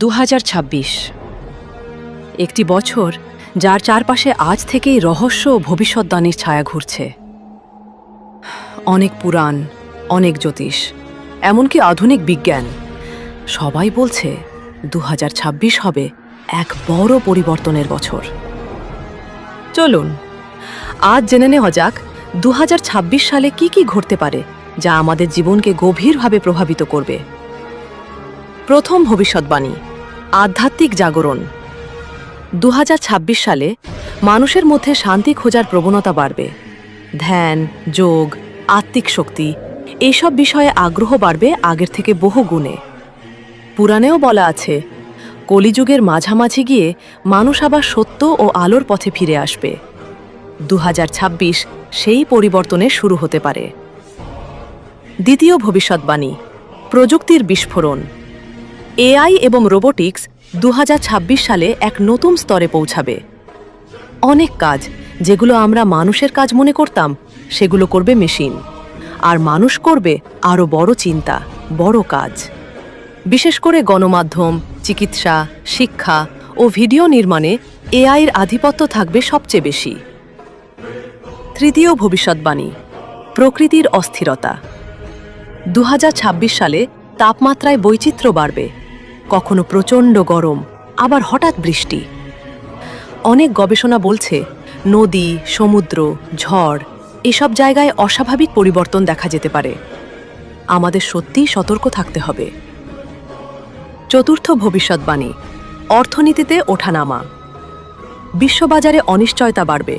2026 একটি বছর যার চারপাশে আজ থেকেই রহস্য ও ভবিষ্যৎবাণীর ছায়া ঘুরছে। অনেক পুরাণ, অনেক জ্যোতিষ, এমনকি আধুনিক বিজ্ঞান সবাই বলছে 2026 হবে এক বড় পরিবর্তনের বছর। চলুন আজ জেনে নেওয়া যাক 2026 সালে কি কি ঘটতে পারে যা আমাদের জীবনকে গভীরভাবে প্রভাবিত করবে। প্রথম ভবিষ্যৎবাণী, আধ্যাত্মিক জাগরণ। 2026 সালে মানুষের মধ্যে শান্তি খোঁজার প্রবণতা বাড়বে। ধ্যান, যোগ, আত্মিক শক্তি এইসব বিষয়ে আগ্রহ বাড়বে আগের থেকে বহু গুণে। পুরাণেও বলা আছে, কলিযুগের মাঝামাঝি গিয়ে মানুষ আবার সত্য ও আলোর পথে ফিরে আসবে। 2026 সেই পরিবর্তনের শুরু হতে পারে। দ্বিতীয় ভবিষ্যৎবাণী, প্রযুক্তির বিস্ফোরণ। এআই এবং রোবোটিক্স 2026 সালে এক নতুন স্তরে পৌঁছাবে। অনেক কাজ যেগুলো আমরা মানুষের কাজ মনে করতাম, সেগুলো করবে মেশিন, আর মানুষ করবে আরও বড় চিন্তা, বড় কাজ। বিশেষ করে গণমাধ্যম, চিকিৎসা, শিক্ষা ও ভিডিও নির্মাণে এআইয়ের আধিপত্য থাকবে সবচেয়ে বেশি। তৃতীয় ভবিষ্যৎবাণী, প্রকৃতির অস্থিরতা। 2026 সালে তাপমাত্রায় বৈচিত্র্য বাড়বে। কখনো প্রচণ্ড গরম, আবার হঠাৎ বৃষ্টি। অনেক গবেষণা বলছে নদী, সমুদ্র, ঝড় এসব জায়গায় অস্বাভাবিক পরিবর্তন দেখা যেতে পারে। আমাদের সত্যিই সতর্ক থাকতে হবে। চতুর্থ ভবিষ্যৎবাণী, অর্থনীতিতে ওঠানামা। বিশ্ববাজারে অনিশ্চয়তা বাড়বে।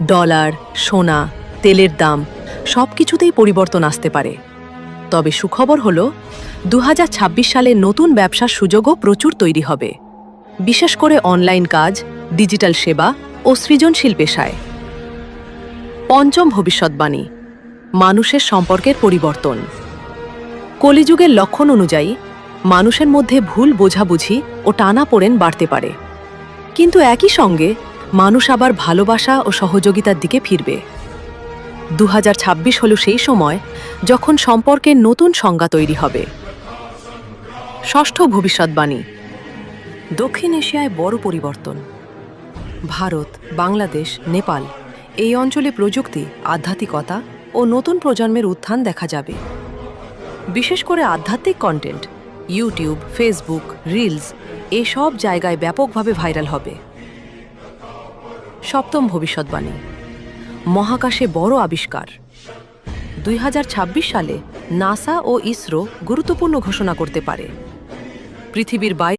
ডলার, সোনা, তেলের দাম সবকিছুতেই পরিবর্তন আসতে পারে। তবে সুখবর হল 2026 সালে নতুন ব্যবসার সুযোগও প্রচুর তৈরি হবে, বিশেষ করে অনলাইন কাজ, ডিজিটাল সেবা ও সৃজনশীল পেশায়। পঞ্চম ভবিষ্যৎবাণী, মানুষের সম্পর্কের পরিবর্তন। কলিযুগের লক্ষণ অনুযায়ী মানুষের মধ্যে ভুল বোঝাবুঝি ও টানাপোড়েন বাড়তে পারে, কিন্তু একই সঙ্গে মানুষ আবার ভালোবাসা ও সহযোগিতার দিকে ফিরবে। 2026 হল সেই সময় যখন সম্পর্কের নতুন সংজ্ঞা তৈরি হবে। ষষ্ঠ ভবিষ্যৎবাণী, দক্ষিণ এশিয়ায় বড় পরিবর্তন। ভারত, বাংলাদেশ, নেপাল এই অঞ্চলে প্রযুক্তি, আধ্যাত্মিকতা ও নতুন প্রজন্মের উত্থান দেখা যাবে। বিশেষ করে আধ্যাত্মিক কন্টেন্ট ইউটিউব, ফেসবুক, রিলস এসব জায়গায় ব্যাপকভাবে ভাইরাল হবে। সপ্তম ভবিষ্যৎবাণী, মহাকাশে বড় আবিষ্কার। 2026 সালে নাসা ও ইসরো গুরুত্বপূর্ণ ঘোষণা করতে পারে। পৃথিবীর বাইরে